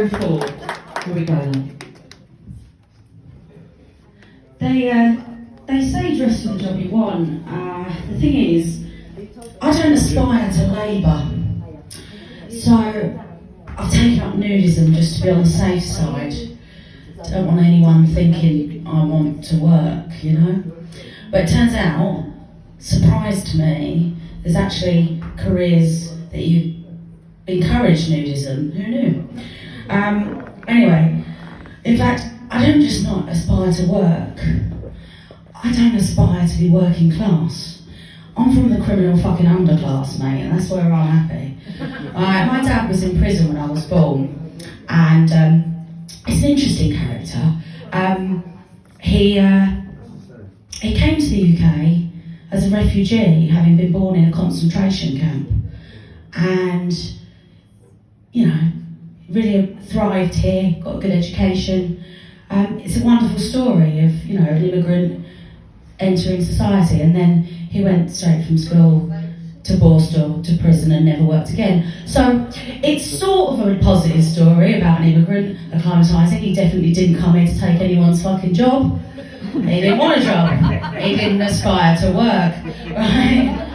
04. Here we go then. They say dress for the job you want. The thing is, I don't aspire to labour. So I've taken up nudism just to be on the safe side. Don't want anyone thinking I want to work, you know. But it turns out, surprise to me, there's actually careers that you encourage nudism. Who knew? Anyway, in fact, I don't just not aspire to work. I don't aspire to be working class. I'm from the criminal fucking underclass, mate, and that's where I'm happy. My dad was in prison when I was born, and it's an interesting character. He came to the UK as a refugee, having been born in a concentration camp, and you know, really thrived here, got a good education. It's a wonderful story of, you know, an immigrant entering society, and then he went straight from school to Borstal to prison and never worked again. So it's sort of a positive story about an immigrant acclimatising. He definitely didn't come here to take anyone's fucking job. He didn't want a job. He didn't aspire to work, right?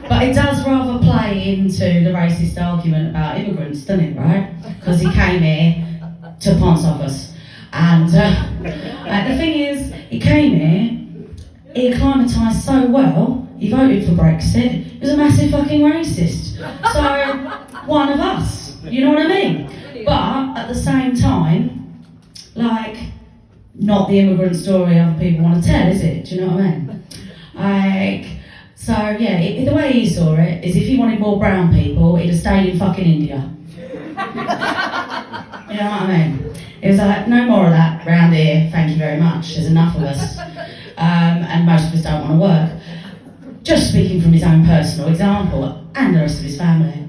But it does rather play into the racist argument about immigrants, doesn't it, right? Because he came here to ponce off us. And the thing is, he came here, he acclimatised so well, he voted for Brexit, he was a massive fucking racist. So, one of us, you know what I mean? But, at the same time, like, not the immigrant story other people want to tell, is it? Do you know what I mean? Like, so yeah, the way he saw it is if he wanted more brown people, he'd have stayed in fucking India. You know what I mean? It was like, no more of that round here, thank you very much, there's enough of us. And most of us don't want to work. Just speaking from his own personal example, and the rest of his family.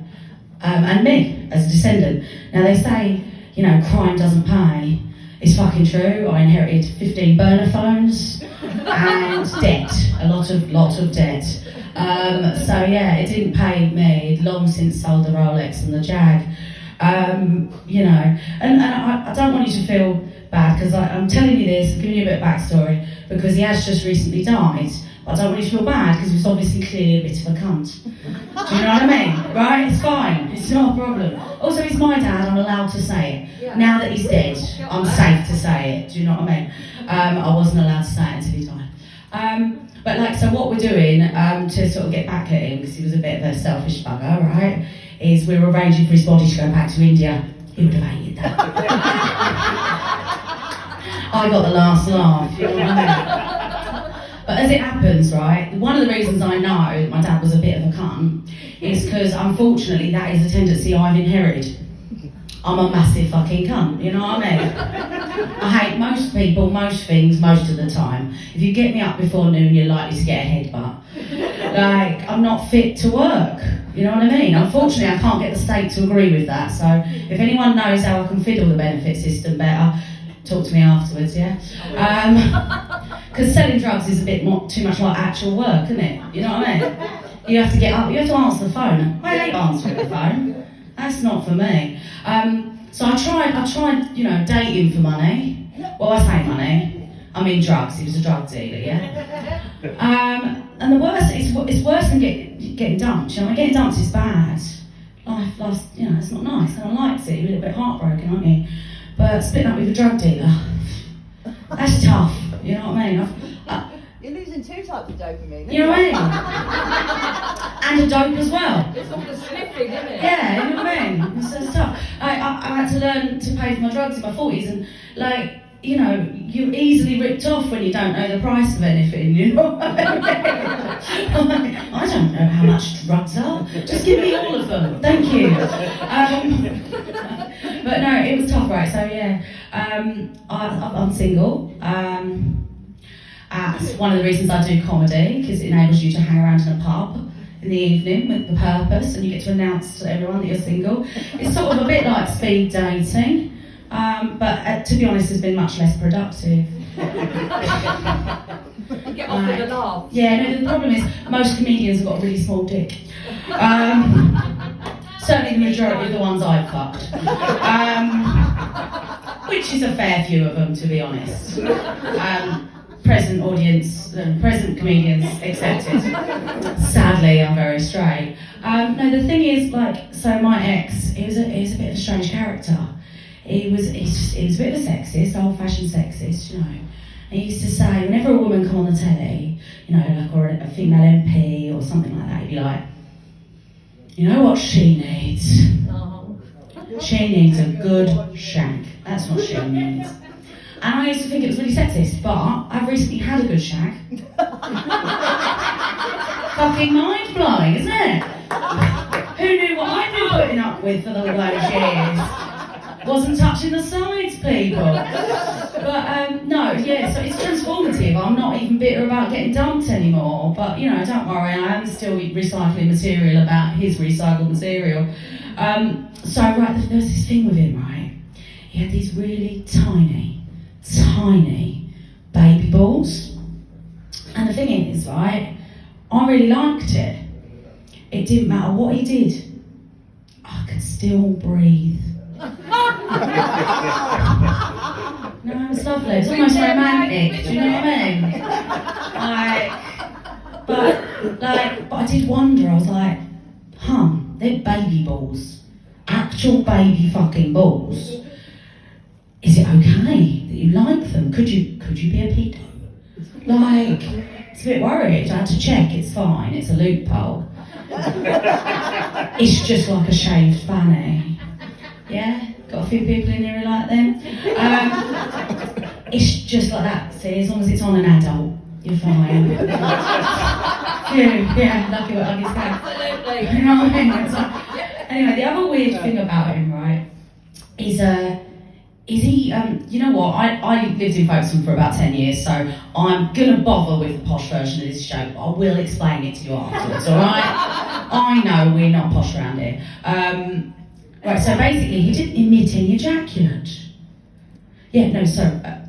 And me, as a descendant. Now they say, you know, crime doesn't pay. It's fucking true. I inherited 15 burner phones and debt, a lot of debt. So yeah, it didn't pay me. I'd long since sold the Rolex and the Jag. You know, and I don't want you to feel bad, because I'm telling you this, I'm giving you a bit of backstory, because he has just recently died. But I don't want you to feel bad, because he was obviously clearly a bit of a cunt. Do you know what I mean? Right? It's fine. It's not a problem. Also, he's my dad, I'm allowed to say it. Yeah. Now that he's dead, I'm safe to say it. Do you know what I mean? I wasn't allowed to say it until he died. But like, so what we're doing, to sort of get back at him, because he was a bit of a selfish bugger, right, is we were arranging for his body to go back to India. He would have hated that. I got the last laugh, you know what I mean? But as it happens, right, one of the reasons I know my dad was a bit of a cunt is because, unfortunately, that is a tendency I've inherited. I'm a massive fucking cunt, you know what I mean? I hate most people, most things, most of the time. If you get me up before noon, you're likely to get a headbutt. Like, I'm not fit to work, you know what I mean? Unfortunately, I can't get the state to agree with that, so if anyone knows how I can fiddle the benefit system better, talk to me afterwards, yeah? Because selling drugs is a bit more, too much like actual work, isn't it? You know what I mean? You have to get up, you have to answer the phone. I hate answering the phone. That's not for me. So I tried, you know, dating for money. Well, I say money, I mean drugs. He was a drug dealer, yeah? And the worst, it's worse than getting dumped, you know? Getting dumped is bad. Life, you know, it's not nice. No one likes it. You're a little bit heartbroken, aren't you? But splitting up with a drug dealer, that's tough, you know what I mean? You're losing two types of dopamine. You know what I mean? And a dope as well. It's all the sniffing, isn't it? Yeah, you know what I mean? It's tough. I had to learn to pay for my drugs in my 40s, and like, you know, you're easily ripped off when you don't know the price of anything, you know what I mean? I'm like, I don't know how much drugs are, just give me all of them, thank you. But no, it was tough, right? So yeah, I'm single. That's one of the reasons I do comedy, because it enables you to hang around in a pub in the evening with the purpose, and you get to announce to everyone that you're single. It's sort of a bit like speed dating, but to be honest, it's been much less productive. You get off with a laugh. Yeah, no, the problem is most comedians have got a really small dick. Certainly the majority of the ones I've fucked. which is a fair few of them, to be honest. Present audience, present comedians accepted. Sadly, I'm very straight. No, the thing is, like, so my ex, he was a bit of a strange character. He was a bit of a sexist, old-fashioned sexist, you know. And he used to say, whenever a woman come on the telly, you know, like, or a female MP or something like that, he'd be like, you know what she needs? She needs a good shag. That's what she needs. And I used to think it was really sexist, but I've recently had a good shag. Fucking mind-blowing, isn't it? Who knew what I'd been putting up with for all those years? Wasn't touching the sides, people. But no, yeah, so it's transformative. I'm not even bitter about getting dumped anymore. But, you know, don't worry, I am still recycling material about his recycled material. So, right, there was this thing with him, right? He had these really tiny baby balls. And the thing is, right, I really liked it. It didn't matter what he did. I could still breathe. No, it's lovely. It's almost romantic. Do you know what I mean? But I did wonder. I was like, they're baby balls, actual baby fucking balls. Is it okay that you like them? Could you be a pedo? Like, it's a bit worried. I had to check. It's fine. It's a loophole. It's just like a shaved fanny. Yeah, got a few people in here who like them. It's just like that. See, as long as it's on an adult, you're fine. Yeah, lucky what ugly's cat. Absolutely. You know what I mean? So, anyway, the other weird thing about him, right, is he, you know what, I lived in Folkestone for about 10 years, so I'm going to bother with the posh version of this joke, but I will explain it to you afterwards, alright? I know we're not posh around here. Right, so basically, he didn't emit any ejaculate. Yeah, no, so,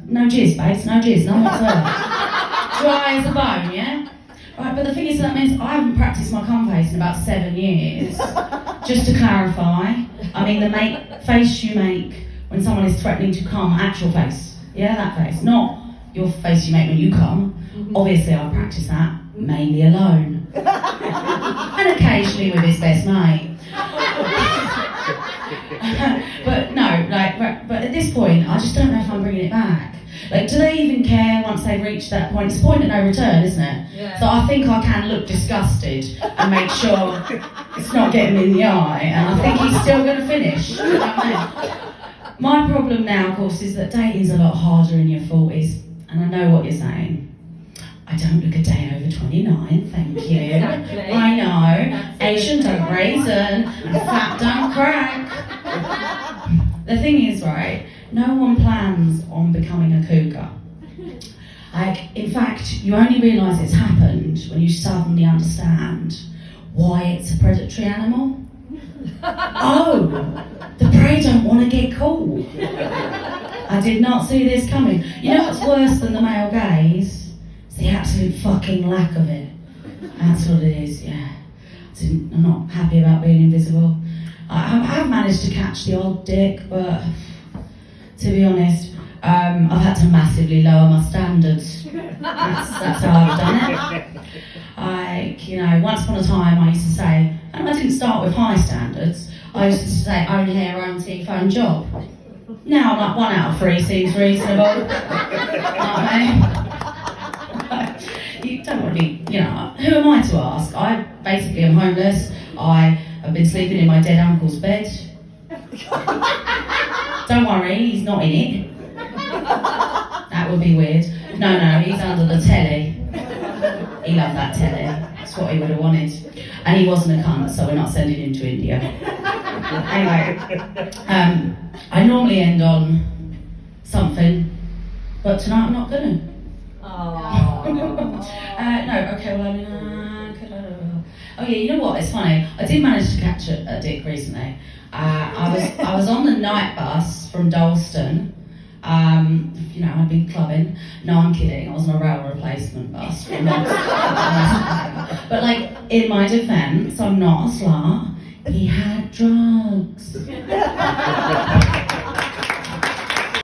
no jizz, babes, no jizz, none whatsoever. Dry as a bone, yeah? Right, but the thing is, that means I haven't practiced my cum face in about 7 years. Just to clarify, I mean the face you make when someone is threatening to come, actual face. Yeah, that face. Not your face you make when you come. Obviously, I practice that, mainly alone. And occasionally with his best mate. But no, but at this point, I just don't know if I'm bringing it back. Like, do they even care once they've reached that point? It's a point of no return, isn't it? Yeah. So I think I can look disgusted and make sure it's not getting me in the eye, and I think he's still going to finish. You know what I mean? My problem now, of course, is that dating's a lot harder in your 40s, and I know what you're saying. I don't look a day over 29, thank you. Exactly. I know. Absolutely. Asian don't raisin, and fat don't crack. The thing is, right, no one plans on becoming a cougar. Like, in fact, you only realise it's happened when you suddenly understand why it's a predatory animal. Oh, the prey don't want to get caught. I did not see this coming. You know what's worse than the male gaze? It's the absolute fucking lack of it. That's what it is, yeah. I'm not happy about being invisible. I have managed to catch the odd dick, but to be honest, I've had to massively lower my standards. That's how I've done it. Like, you know, once upon a time I used to say, and I didn't start with high standards, I used to say own hair, own teeth, own job. Now, like, 1 out of 3 seems reasonable. You know what I mean? You don't want to be, you know, who am I to ask? I basically am homeless. I have been sleeping in my dead uncle's bed. Don't worry, he's not in it. That would be weird. No, he's under the telly. He loved that telly. That's what he would have wanted. And he wasn't a cunt, so we're not sending him to India. Anyway, I normally end on something, but tonight I'm not gonna. No, okay, well, I mean, oh yeah, you know what, it's funny, I did manage to catch a dick recently. I was on the night bus from Dalston, you know, I'd been clubbing. No, I'm kidding, I was on a rail replacement bus from Dalston. But like, in my defence, I'm not a slut, he had drugs.